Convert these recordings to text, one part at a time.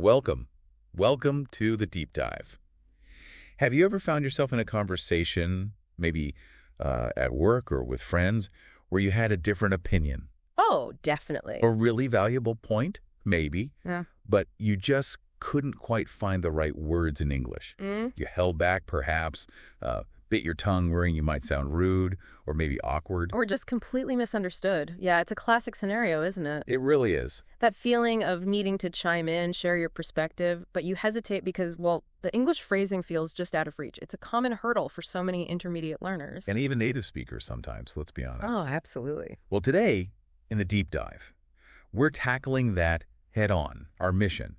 Welcome. Welcome to the deep dive. Have you ever found yourself in a conversation, maybe at work or with friends, where you had a different opinion? Oh, definitely. A really valuable point? Maybe. Yeah. But you just couldn't quite find the right words in English. You held back, perhaps, bit your tongue worrying you might sound rude or maybe awkward. Or just completely misunderstood. Yeah, it's a classic scenario, isn't it? It really is. That feeling of needing to chime in, share your perspective, but you hesitate because, well, the English phrasing feels just out of reach. It's a common hurdle for so many intermediate learners. And even native speakers sometimes, let's be honest. Oh, absolutely. Well, today, in the deep dive, we're tackling that head-on, our mission,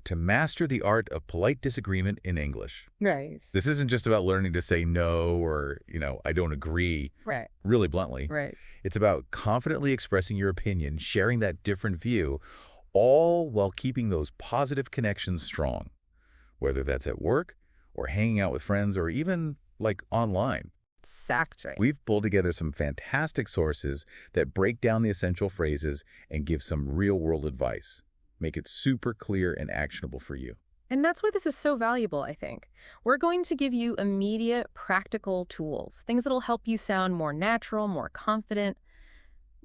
to master the art of polite disagreement in English. Nice. This isn't just about learning to say no or, I don't agree, Right. really bluntly. Right. It's about confidently expressing your opinion, sharing that different view, all while keeping those positive connections strong, whether that's at work or hanging out with friends or even, like, online. Exactly. We've pulled together some fantastic sources that break down the essential phrases and give some real-world advice. Make it super clear and actionable for you. And that's why this is so valuable, I think. We're going to give you immediate, practical tools, things that'll help you sound more natural, more confident.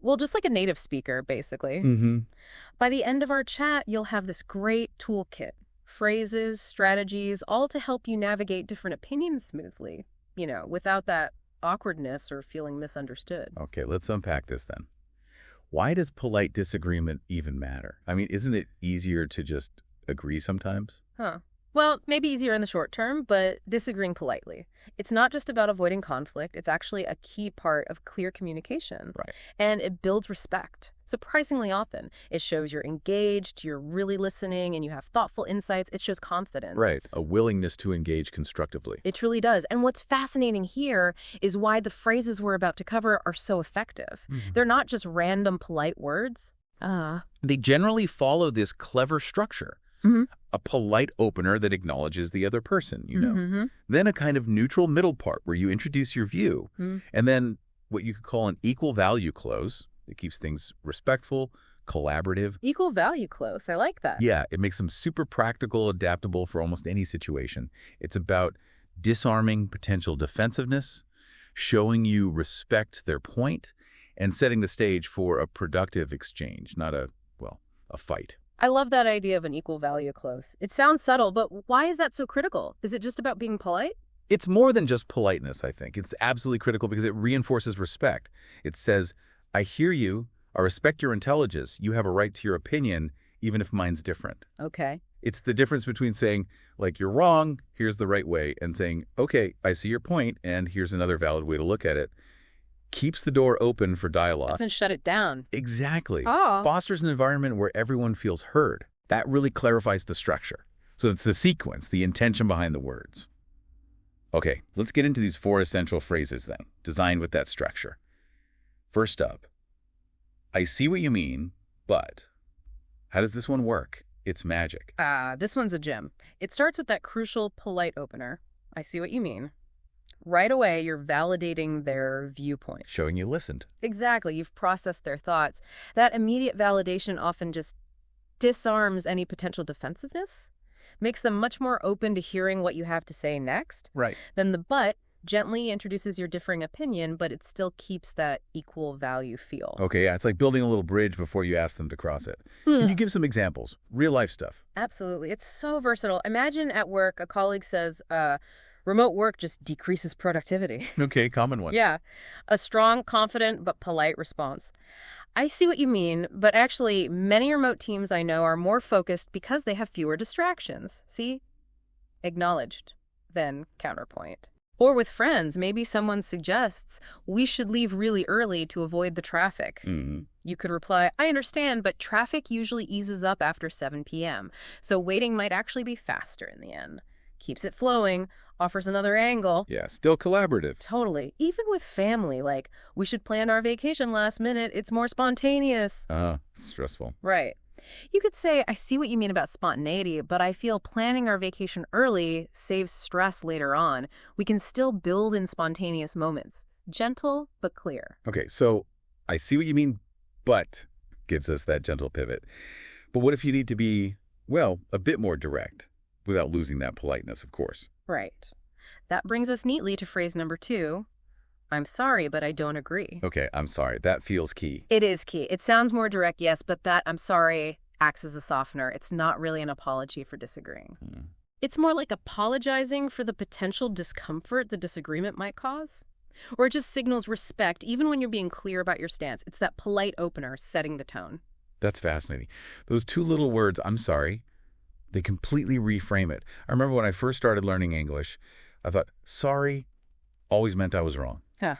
Well, just like a native speaker, basically. By the end of our chat, you'll have this great toolkit. Phrases, strategies, all to help you navigate different opinions smoothly, without that awkwardness or feeling misunderstood. Okay, let's unpack this then. Why does polite disagreement even matter? I mean, isn't it easier to just agree sometimes? Well, maybe easier in the short term, but disagreeing politely. It's not just about avoiding conflict. It's actually a key part of clear communication. Right. And it builds respect. Surprisingly often, it shows you're engaged, you're really listening, and you have thoughtful insights. It shows confidence. Right. A willingness to engage constructively. It truly does. And what's fascinating here is why the phrases we're about to cover are so effective. They're not just random polite words. They generally follow this clever structure. A polite opener that acknowledges the other person, Then a kind of neutral middle part where you introduce your view. And then what you could call an equal value close. It keeps things respectful, collaborative. Equal value close. I like that. Yeah, it makes them super practical, adaptable for almost any situation. It's about disarming potential defensiveness, showing you respect their point, and setting the stage for a productive exchange, not a fight. I love that idea of an equal value close. It sounds subtle, but why is that so critical? Is it just about being polite? It's more than just politeness, I think. It's absolutely critical because it reinforces respect. It says, I hear you, I respect your intelligence, you have a right to your opinion, even if mine's different. Okay. It's the difference between saying, like, you're wrong, here's the right way, and saying, okay, I see your point, and here's another valid way to look at it. Keeps the door open for dialogue. Doesn't shut it down. Exactly. Oh. Fosters an environment where everyone feels heard. That really clarifies the structure. So it's the sequence, the intention behind the words. Okay, let's get into these 4 essential phrases then, designed with that structure. First up, I see what you mean, but how does this one work? It's magic. This one's a gem. It starts with that crucial polite opener. I see what you mean. Right away, you're validating their viewpoint. Showing you listened. Exactly. You've processed their thoughts. That immediate validation often just disarms any potential defensiveness, makes them much more open to hearing what you have to say next. Right. Then the but gently introduces your differing opinion, but it still keeps that equal value feel. Okay, yeah, it's like building a little bridge before you ask them to cross it. Can you give some examples? Real life stuff. Absolutely. It's so versatile. Imagine at work, a colleague says, remote work just decreases productivity. Okay, common one. Yeah. A strong, confident, but polite response. I see what you mean, but actually, many remote teams I know are more focused because they have fewer distractions. See? Acknowledged, then counterpoint. Or with friends, maybe someone suggests, we should leave really early to avoid the traffic. You could reply, I understand, but traffic usually eases up after 7 p.m., so waiting might actually be faster in the end. Keeps it flowing, offers another angle. Yeah, still collaborative. Totally. Even with family, like, we should plan our vacation last minute. It's more spontaneous. Stressful. Right. You could say, I see what you mean about spontaneity, but I feel planning our vacation early saves stress later on. We can still build in spontaneous moments. Gentle, but clear. Okay, so I see what you mean, but gives us that gentle pivot. But what if you need to be Well, a bit more direct, without losing that politeness, of course. Right. That brings us neatly to phrase number 2. I'm sorry, but I don't agree. Okay, I'm sorry. That feels key. It is key. It sounds more direct, yes, but that I'm sorry acts as a softener. It's not really an apology for disagreeing. It's more like apologizing for the potential discomfort the disagreement might cause. Or it just signals respect, even when you're being clear about your stance. It's that polite opener setting the tone. That's fascinating. Those two little words, I'm sorry, they completely reframe it. I remember when I first started learning English, I thought, sorry always meant I was wrong. Huh.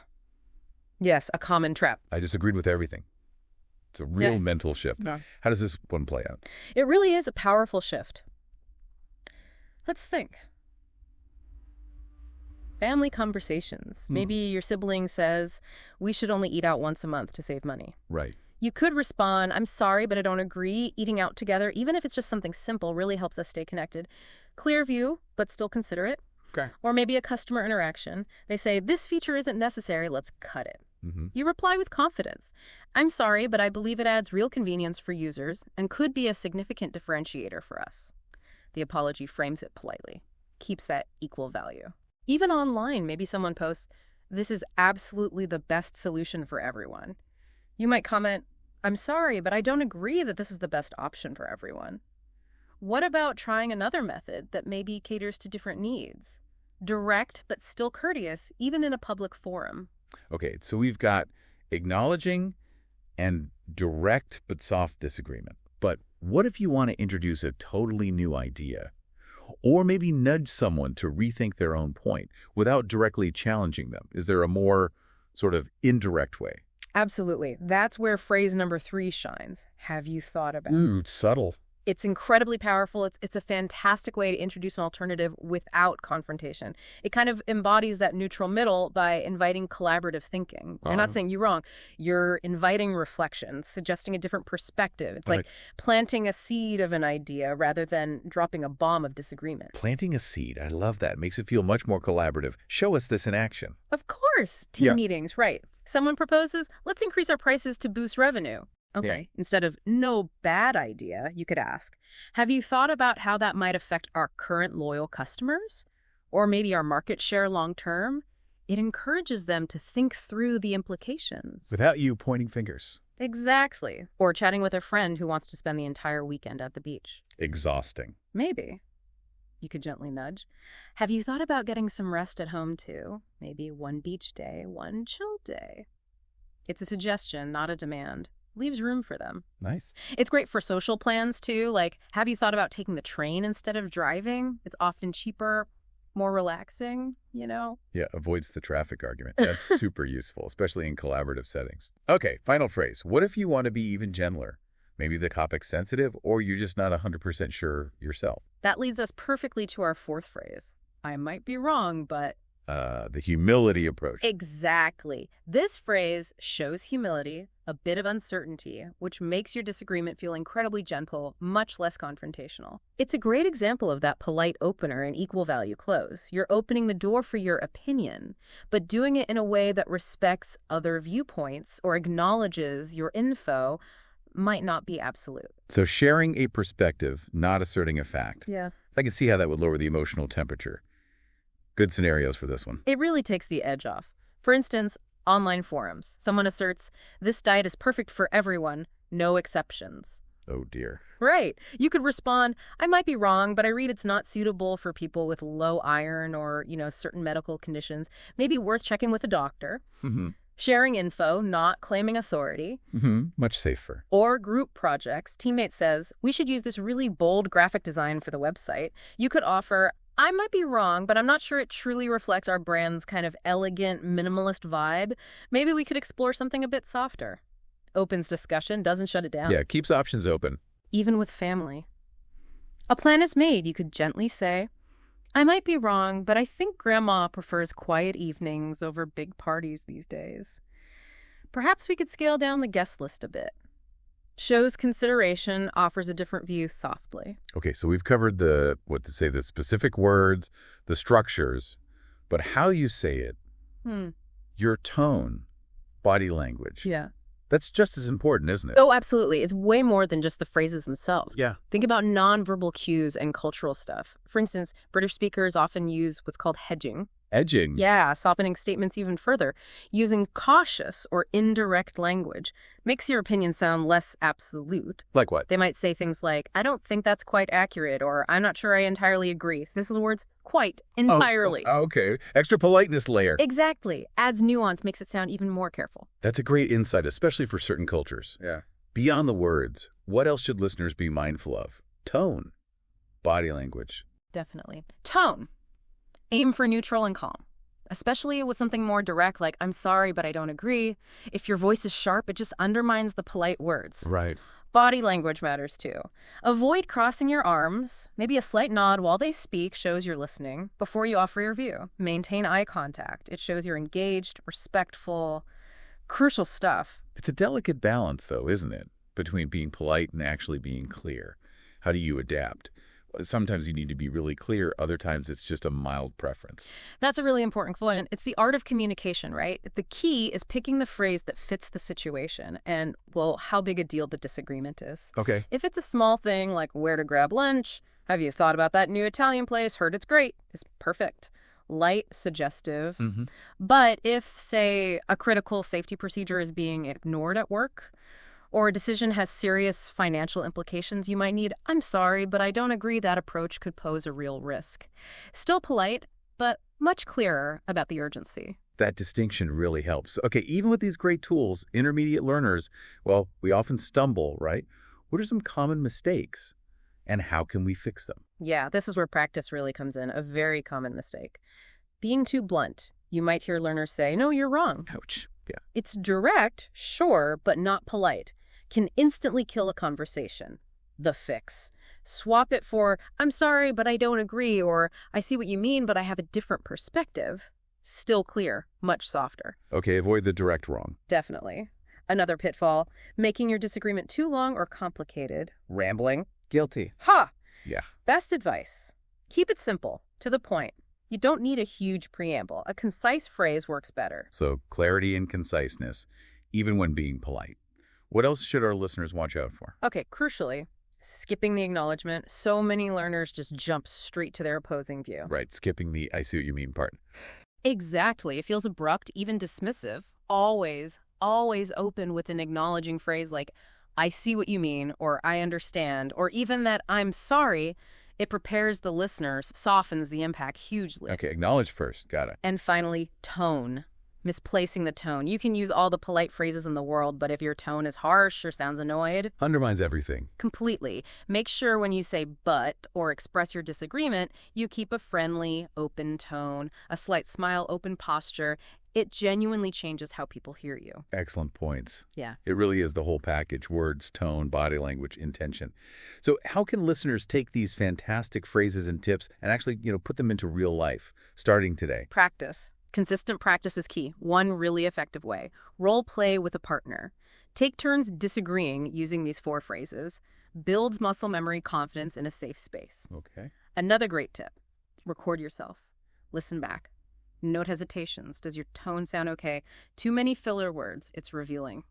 Yes, a common trap. I disagreed with everything. It's a real Yes. mental shift. Yeah. How does this one play out? It really is a powerful shift. Let's think. Family conversations. Maybe your sibling says, we should only eat out once a month to save money. Right. You could respond, I'm sorry, but I don't agree. Eating out together, even if it's just something simple, really helps us stay connected. Clear view, but still considerate. Okay. Or maybe a customer interaction. They say, this feature isn't necessary, let's cut it. You reply with confidence. I'm sorry, but I believe it adds real convenience for users and could be a significant differentiator for us. The apology frames it politely, keeps that equal value. Even online, maybe someone posts, this is absolutely the best solution for everyone. You might comment, I'm sorry, but I don't agree that this is the best option for everyone. What about trying another method that maybe caters to different needs? Direct, but still courteous, even in a public forum. Okay, so we've got acknowledging and direct but soft disagreement. But what if you want to introduce a totally new idea? Or maybe nudge someone to rethink their own point without directly challenging them? Is there a more sort of indirect way? Absolutely. That's where phrase number 3 shines. Have you thought about it? Ooh, subtle. It's incredibly powerful. It's a fantastic way to introduce an alternative without confrontation. It kind of embodies that neutral middle by inviting collaborative thinking. You're not saying you're wrong. You're inviting reflection, suggesting a different perspective. It's like planting a seed of an idea rather than dropping a bomb of disagreement. Planting a seed. I love that. Makes it feel much more collaborative. Show us this in action. Of course. Team meetings, right. Someone proposes, let's increase our prices to boost revenue. Okay. Instead of no bad idea, you could ask, have you thought about how that might affect our current loyal customers? Or maybe our market share long term? It encourages them to think through the implications. Without you pointing fingers. Exactly. Or chatting with a friend who wants to spend the entire weekend at the beach. Exhausting. Maybe. You could gently nudge. Have you thought about getting some rest at home too? Maybe one beach day, one chill day. It's a suggestion, not a demand. Leaves room for them. Nice. It's great for social plans, too. Like, have you thought about taking the train instead of driving? It's often cheaper, more relaxing, you know? Yeah, avoids the traffic argument. That's super useful, especially in collaborative settings. Okay, final phrase. What if you want to be even gentler? Maybe the topic's sensitive, or you're just not 100% sure yourself. That leads us perfectly to our 4th phrase. I might be wrong, but... The humility approach. Exactly. This phrase shows humility, a bit of uncertainty, which makes your disagreement feel incredibly gentle, much less confrontational. It's a great example of that polite opener and equal value close. You're opening the door for your opinion, but doing it in a way that respects other viewpoints or acknowledges your info might not be absolute. So sharing a perspective, not asserting a fact. Yeah. I can see how that would lower the emotional temperature. Good scenarios for this one. It really takes the edge off. For instance, online forums. Someone asserts, this diet is perfect for everyone, no exceptions. Oh, dear. Right. You could respond, I might be wrong, but I read it's not suitable for people with low iron or, certain medical conditions. Maybe worth checking with a doctor. Sharing info, not claiming authority. Much safer. Or group projects. Teammate says, we should use this really bold graphic design for the website. You could offer, I might be wrong, but I'm not sure it truly reflects our brand's kind of elegant, minimalist vibe. Maybe we could explore something a bit softer. Opens discussion, doesn't shut it down. Yeah, keeps options open. Even with family. A plan is made, you could gently say, I might be wrong, but I think Grandma prefers quiet evenings over big parties these days. Perhaps we could scale down the guest list a bit. Shows consideration, offers a different view softly. Okay, so we've covered the specific words, the structures, but how you say it, your tone, body language. Yeah. That's just as important, isn't it? Oh, absolutely. It's way more than just the phrases themselves. Yeah. Think about nonverbal cues and cultural stuff. For instance, British speakers often use what's called hedging. Edging. Yeah, softening statements even further. Using cautious or indirect language makes your opinion sound less absolute. Like what? They might say things like, I don't think that's quite accurate, or I'm not sure I entirely agree. This is the words quite, entirely. Okay. Extra politeness layer. Exactly. Adds nuance, makes it sound even more careful. That's a great insight, especially for certain cultures. Yeah. Beyond the words, what else should listeners be mindful of? Tone, body language. Definitely. Tone. Aim for neutral and calm, especially with something more direct like, I'm sorry, but I don't agree. If your voice is sharp, it just undermines the polite words. Right. Body language matters too. Avoid crossing your arms. Maybe a slight nod while they speak shows you're listening before you offer your view. Maintain eye contact. It shows you're engaged, respectful, crucial stuff. It's a delicate balance, though, isn't it? Between being polite and actually being clear. How do you adapt? Sometimes you need to be really clear. Other times it's just a mild preference. That's a really important point. It's the art of communication, right? The key is picking the phrase that fits the situation and, well, how big a deal the disagreement is. Okay. If it's a small thing like where to grab lunch, have you thought about that new Italian place, heard it's great, is perfect. Light, suggestive. Mm-hmm. But if, say, a critical safety procedure is being ignored at work, or a decision has serious financial implications, you might need, I'm sorry, but I don't agree that approach could pose a real risk. Still polite, but much clearer about the urgency. That distinction really helps. Okay, even with these great tools, intermediate learners, well, we often stumble, right? What are some common mistakes, and how can we fix them? Yeah, this is where practice really comes in, a very common mistake. Being too blunt. You might hear learners say, no, you're wrong. Ouch. Yeah. It's direct, sure, but not polite. Can instantly kill a conversation. The fix. Swap it for, I'm sorry, but I don't agree, or I see what you mean, but I have a different perspective. Still clear, much softer. Okay, avoid the direct wrong. Definitely. Another pitfall, making your disagreement too long or complicated. Rambling. Guilty. Ha! Yeah. Best advice. Keep it simple, to the point. You don't need a huge preamble. A concise phrase works better. So clarity and conciseness, even when being polite. What else should our listeners watch out for? Okay, crucially, skipping the acknowledgement. So many learners just jump straight to their opposing view. Right, skipping the I see what you mean part. Exactly. It feels abrupt, even dismissive. Always open with an acknowledging phrase like, I see what you mean, or I understand, or even that I'm sorry. It prepares the listeners, softens the impact hugely. Okay, acknowledge first. Got it. And finally, tone. Misplacing the tone. You can use all the polite phrases in the world, but if your tone is harsh or sounds annoyed, Undermines everything. completely. Make sure when you say but or express your disagreement, you keep a friendly, open tone, a slight smile, open posture. It genuinely changes how people hear you. Excellent points. Yeah. It really is the whole package: words, tone, body language, intention. So how can listeners take these fantastic phrases and tips and actually, put them into real life, starting today? Practice. Consistent practice is key. One really effective way. Role play with a partner. Take turns disagreeing using these 4 phrases. Builds muscle memory confidence in a safe space. Okay. Another great tip. Record yourself. Listen back. Note hesitations. Does your tone sound okay? Too many filler words. It's revealing.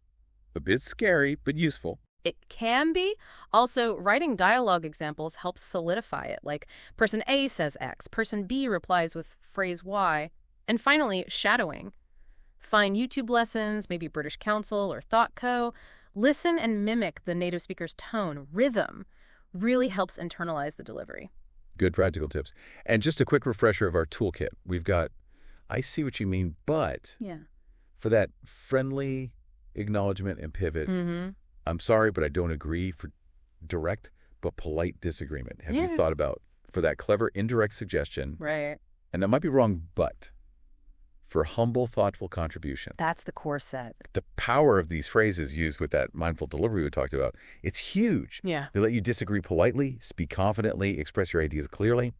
A bit scary, but useful. It can be. Also, writing dialogue examples helps solidify it. Like, person A says X, person B replies with phrase Y. And finally, shadowing. Find YouTube lessons, maybe British Council or ThoughtCo. Listen and mimic the native speaker's tone, rhythm. Really helps internalize the delivery. Good practical tips. And just a quick refresher of our toolkit. We've got, I see what you mean, but Yeah. for that friendly acknowledgement and pivot, Mm-hmm. I'm sorry, but I don't agree, for direct but polite disagreement. Have you Yeah. thought about, for that clever indirect suggestion, Right. and that might be wrong, but for humble, thoughtful contribution? That's the core set. The power of these phrases used with that mindful delivery we talked about, it's huge. Yeah. They let you disagree politely, speak confidently, express your ideas clearly.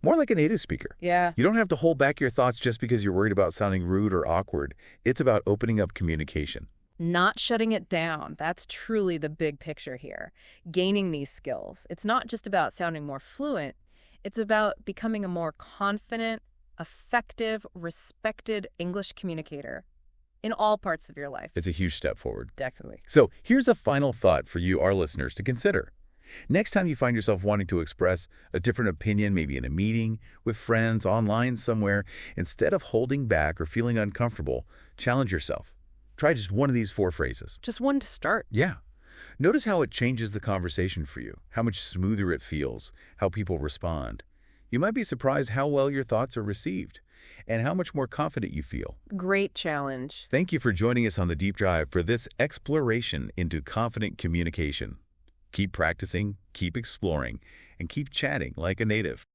More like a native speaker. Yeah. You don't have to hold back your thoughts just because you're worried about sounding rude or awkward. It's about opening up communication. Not shutting it down. That's truly the big picture here. Gaining these skills. It's not just about sounding more fluent. It's about becoming a more confident, effective, respected English communicator. in all parts of your life. It's a huge step forward. Definitely. So here's a final thought for you, our listeners, to consider. Next time you find yourself wanting to express a different opinion, maybe in a meeting, with friends, online somewhere, instead of holding back or feeling uncomfortable, challenge yourself. Try just one of these 4 phrases. Just one to start. Yeah. Notice how it changes the conversation for you, how much smoother it feels, how people respond. You might be surprised how well your thoughts are received and how much more confident you feel. Great challenge. Thank you for joining us on the Deep Dive for this exploration into confident communication. Keep practicing, keep exploring, and keep chatting like a native.